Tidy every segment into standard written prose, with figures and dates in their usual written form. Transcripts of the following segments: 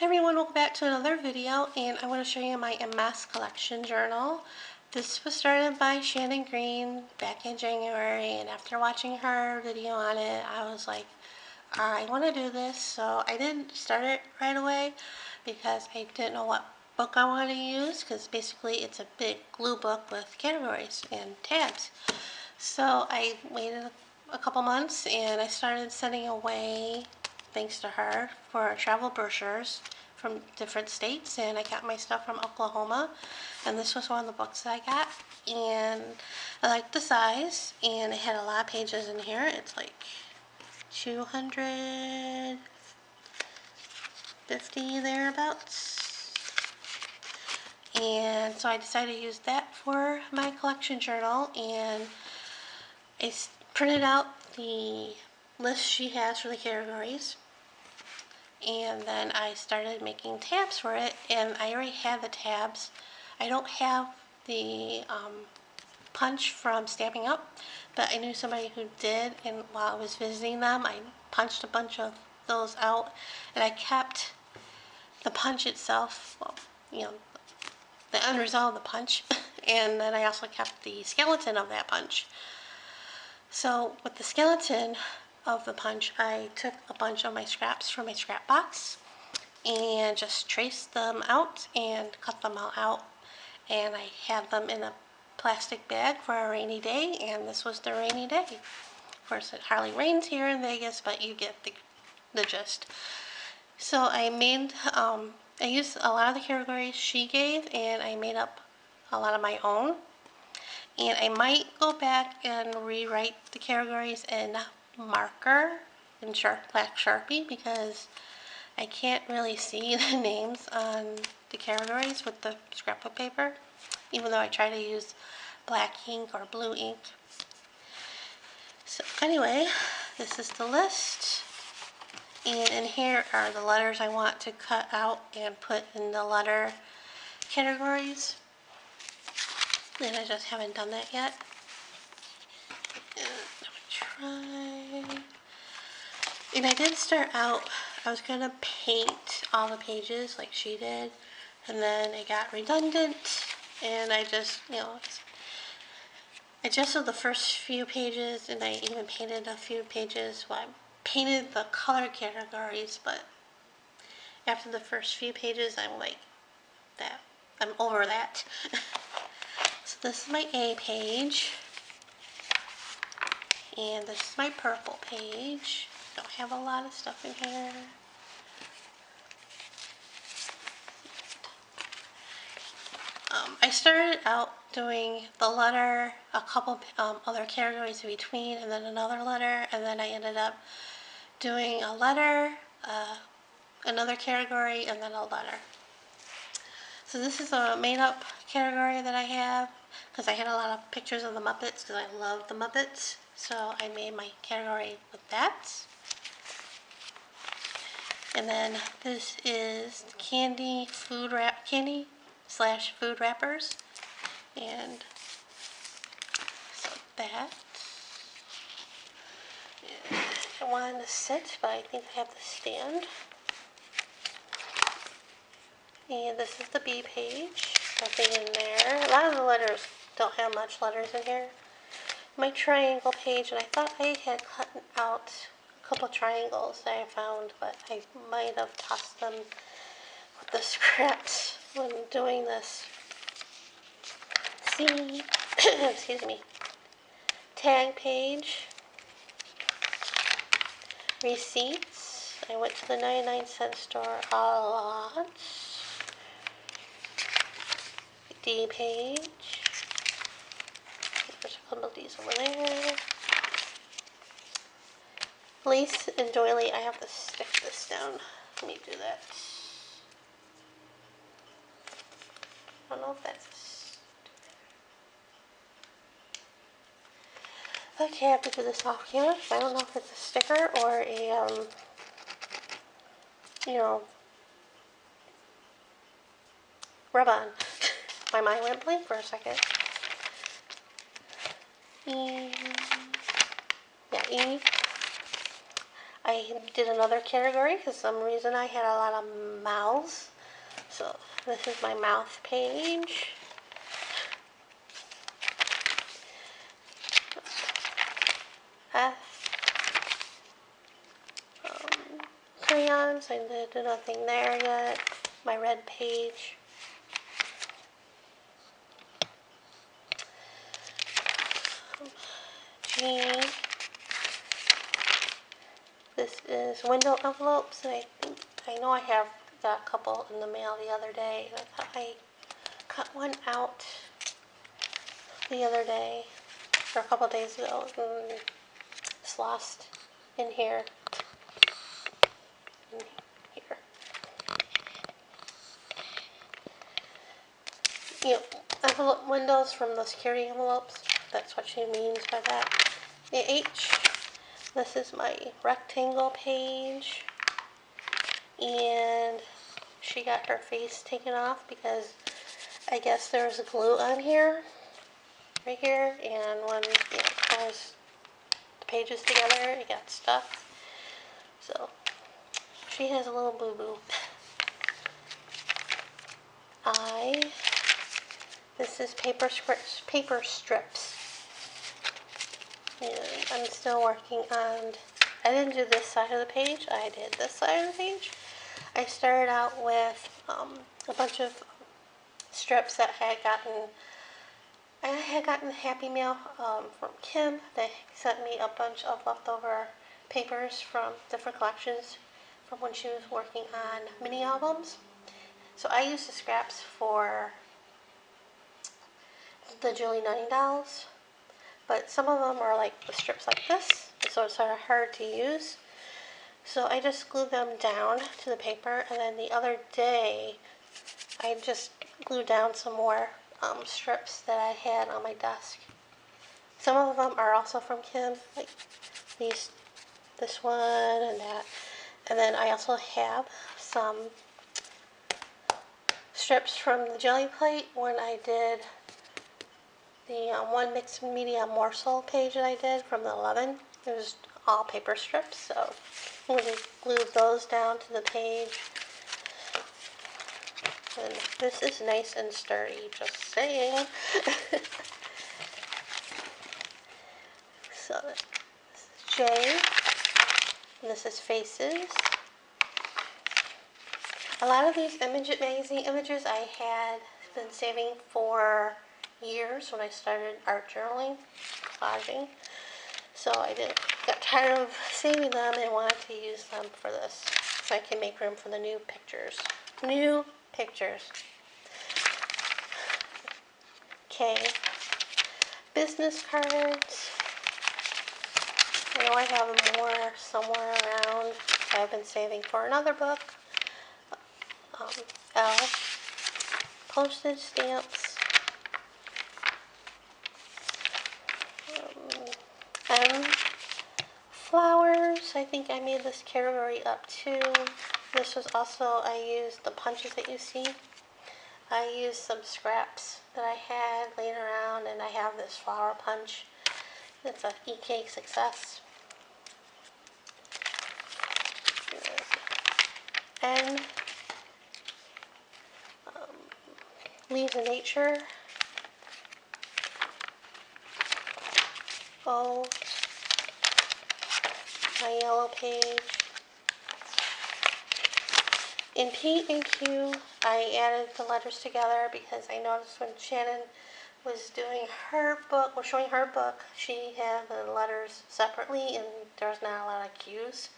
Hi everyone, welcome back to another video, and I want to show you my MS collection journal. This was started by Shannon Green back in January, and after watching her video on it, I was like, I want to do this. So I didn't start it right away because I didn't know what book I wanted to use, because basically it's a big glue book with categories and tabs. So I waited a couple months and I started sending away, thanks to her, for travel brochures from different states, and I got my stuff from Oklahoma, and this was one of the books that I got, and I liked the size, and it had a lot of pages in here. It's like 250 thereabouts, and so I decided to use that for my collection journal, and I printed out the list she has for the categories, and then I started making tabs for it, and I already had the tabs. I don't have the punch from Stamping Up, but I knew somebody who did, and while I was visiting them, I punched a bunch of those out, and I kept the punch itself, well, the end result of the punch, and then I also kept the skeleton of that punch. So with the skeleton of the punch, I took a bunch of my scraps from my scrap box and just traced them out and cut them all out, and I had them in a plastic bag for a rainy day, and this was the rainy day. Of course, it hardly rains here in Vegas, but you get the gist. So I made, I used a lot of the categories she gave, and I made up a lot of my own. And I might go back and rewrite the categories in marker, in black Sharpie, because I can't really see the names on the categories with the scrapbook paper, even though I try to use black ink or blue ink. So anyway, this is the list, and in here are the letters I want to cut out and put in the letter categories, and I just haven't done that yet. And I did start out, I was going to paint all the pages like she did, and then it got redundant, and I just, adjusted the first few pages, and I even painted a few pages. Well, I painted the color categories, but after the first few pages, I'm like, I'm over that. So this is my A page. And this is my purple page. Don't have a lot of stuff in here. I started out doing the letter, a couple other categories in between, and then another letter, and then I ended up doing a letter, another category, and then a letter. So this is a made-up category that I have, because I had a lot of pictures of the Muppets, because I love the Muppets. So I made my category with that. And then this is candy slash food wrappers. And so that. And I wanted to sit, but I think I have to stand. And this is the B page. Nothing in there. A lot of the letters don't have much letters in here. My triangle page, and I thought I had cut out a couple triangles that I found, but I might have tossed them with the scraps when doing this. C, excuse me, tag page, receipts. I went to the 99-cent store a lot. D page. There's a couple of these over there. Lace and doily, I have to stick this down. Let me do that. I don't know if that's... Okay, I have to do this off camera. I don't know if it's a sticker or a, rub-on. My mind went blank for a second. E. I did another category because some reason I had a lot of mouths. So this is my mouth page. Crayons, I did nothing there yet. My red page. G. This is window envelopes, and I know I have got a couple in the mail the other day. I thought I cut one out the other day, or a couple days ago, and it's lost in here. Here. You know, envelope windows from the security envelopes. That's what she means by that. The H. This is my rectangle page, and she got her face taken off because I guess there was glue on here, right here, and when it pulls the pages together, it got stuck. So she has a little boo-boo. This is paper strips. And I'm still working on, I didn't do this side of the page, I did this side of the page. I started out with a bunch of strips that I had gotten Happy Mail from Kim. They sent me a bunch of leftover papers from different collections from when she was working on mini albums. So I used the scraps for the Julie Nutting dolls, but some of them are like the strips like this, so it's sort of hard to use. So I just glued them down to the paper, and then the other day I just glued down some more strips that I had on my desk. Some of them are also from Kim, like this one and that. And then I also have some strips from the Jelly Plate when I did the one mixed media morsel page that I did from the 11. It was all paper strips, so we glued those down to the page. And this is nice and sturdy, just saying. So this is J, and this is faces. A lot of these magazine images I had been saving for years when I started art journaling, collaging. So I got tired of saving them and wanted to use them for this, so I can make room for the new pictures. New pictures. Okay. Business cards. I know I have more somewhere around that I've been saving for another book. L. Postage stamps. M. Flowers. I think I made this category up too. This was also, I used the punches that you see. I used some scraps that I had laying around, and I have this flower punch. It's a E-Cake success. N. Leaves of Nature. O. My yellow page. In P and Q, I added the letters together because I noticed when Shannon was doing her book, or showing her book, she had the letters separately and there was not a lot of Q's.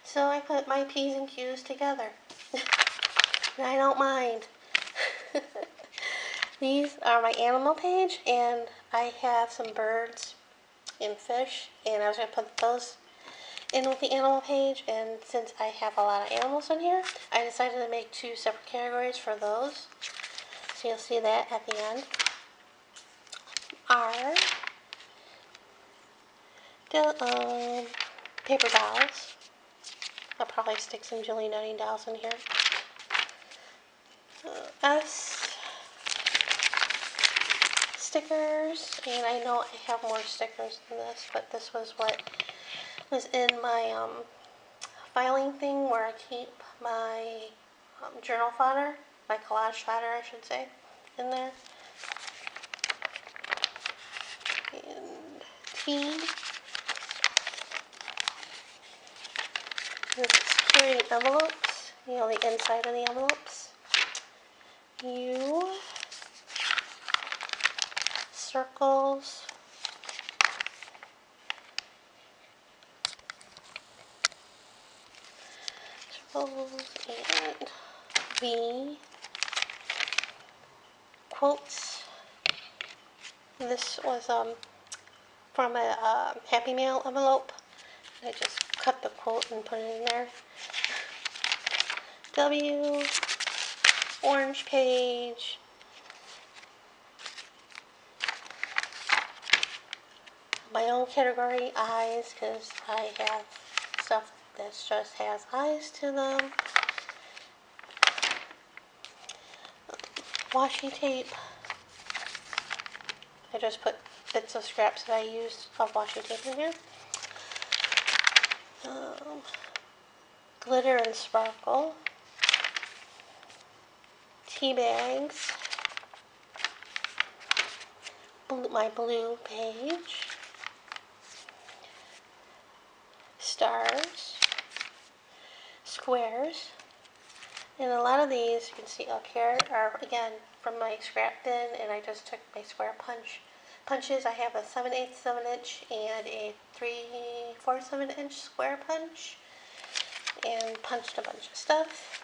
So I put my P's and Q's together. And I don't mind. These are my animal page, and I have some birds and fish, and I was going to put those in with the animal page, and since I have a lot of animals in here, I decided to make two separate categories for those. So you'll see that at the end. R. Paper dolls. I'll probably stick some Julie Nutting dolls in here. S. Stickers, and I know I have more stickers than this, but this was what was in my filing thing where I keep my journal fodder, my collage fodder I should say, in there. And tea. The security envelopes, you know, the inside of the envelopes. Circles. And V. Quotes. This was from a Happy Mail envelope. I just cut the quote and put it in there. W. Orange page. My own category, eyes, because I have stuff that just has eyes to them. Washi tape. I just put bits of scraps that I used of washi tape in here. Glitter and sparkle. Tea bags. My blue page. Stars. Squares. And a lot of these you can see up here are again from my scrap bin, and I just took my square punches. I have a 7/8 7-inch and a 3/4 7-inch square punch, and punched a bunch of stuff.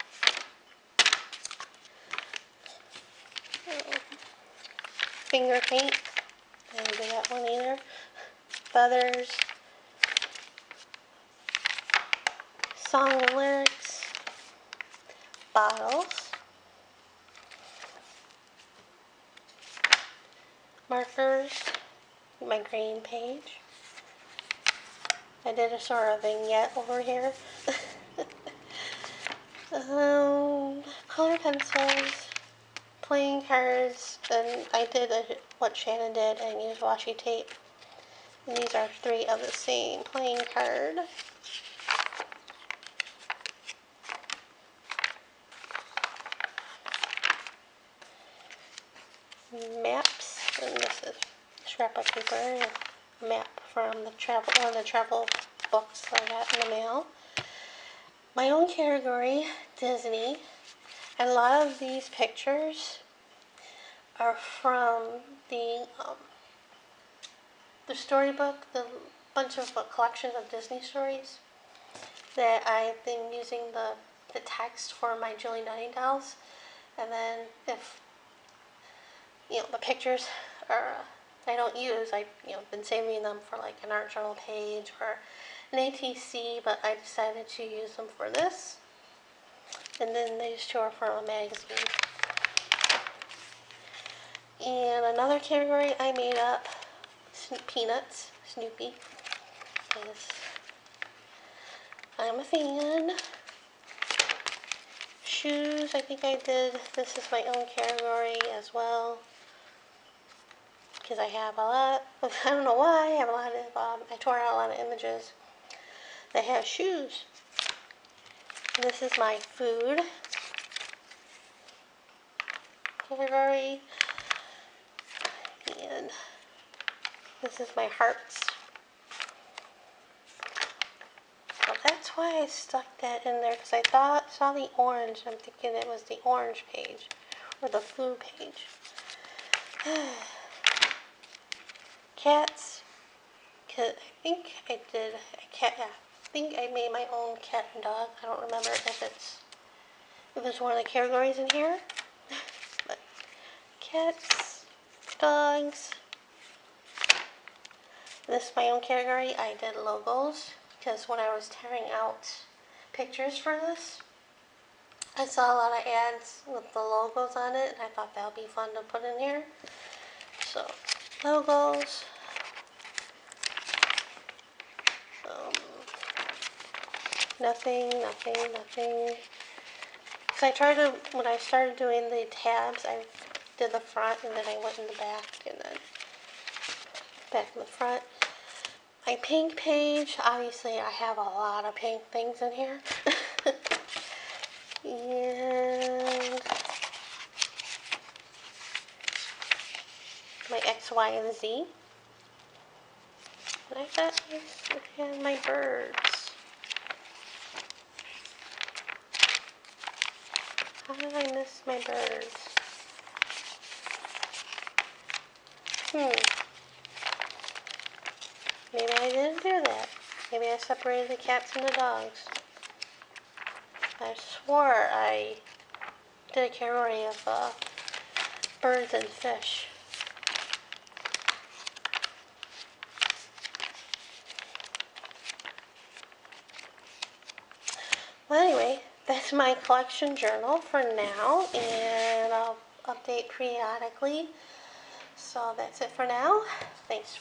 Finger paint, I didn't do that one either. Feathers. Song and lyrics. Bottles. Markers. My green page. I did a sort of vignette over here. Color pencils. Playing cards. And I did what Shannon did and used washi tape. And these are 3 of the same playing card. Maps, and this is scrapbook paper, a map from one of the travel books I got in the mail. My own category, Disney, and a lot of these pictures are from the storybook, the bunch of collections of Disney stories that I've been using the text for my Julie Nutting dolls, and then if the pictures are I don't use. I've been saving them for like an art journal page or an ATC, but I decided to use them for this. And then these 2 are for a magazine. And another category I made up, Peanuts, Snoopy, because I'm a fan. Shoes, I think I did. This is my own category as well, because I have a lot of, I don't know why, I have a lot of, I tore out a lot of images that have shoes. And this is my food category, and this is my hearts. So that's why I stuck that in there, because I saw the orange, and I'm thinking it was the orange page, or the food page. Cats, I think I did a cat, yeah, I think I made my own cat and dog. I don't remember if it's one of the categories in here, but cats, dogs. This is my own category. I did logos, because when I was tearing out pictures for this, I saw a lot of ads with the logos on it, and I thought that would be fun to put in here. So, logos. Nothing. So when I started doing the tabs, I did the front, and then I went in the back, and then back in the front. my pink page. Obviously, I have a lot of pink things in here. And my X, Y, and Z. And I thought I had my birds. How did I miss my birds? Maybe I didn't do that. Maybe I separated the cats and the dogs. I swore I did a category of birds and fish. Well, anyway, that's my collection journal for now, and I'll update periodically. So that's it for now. Thanks for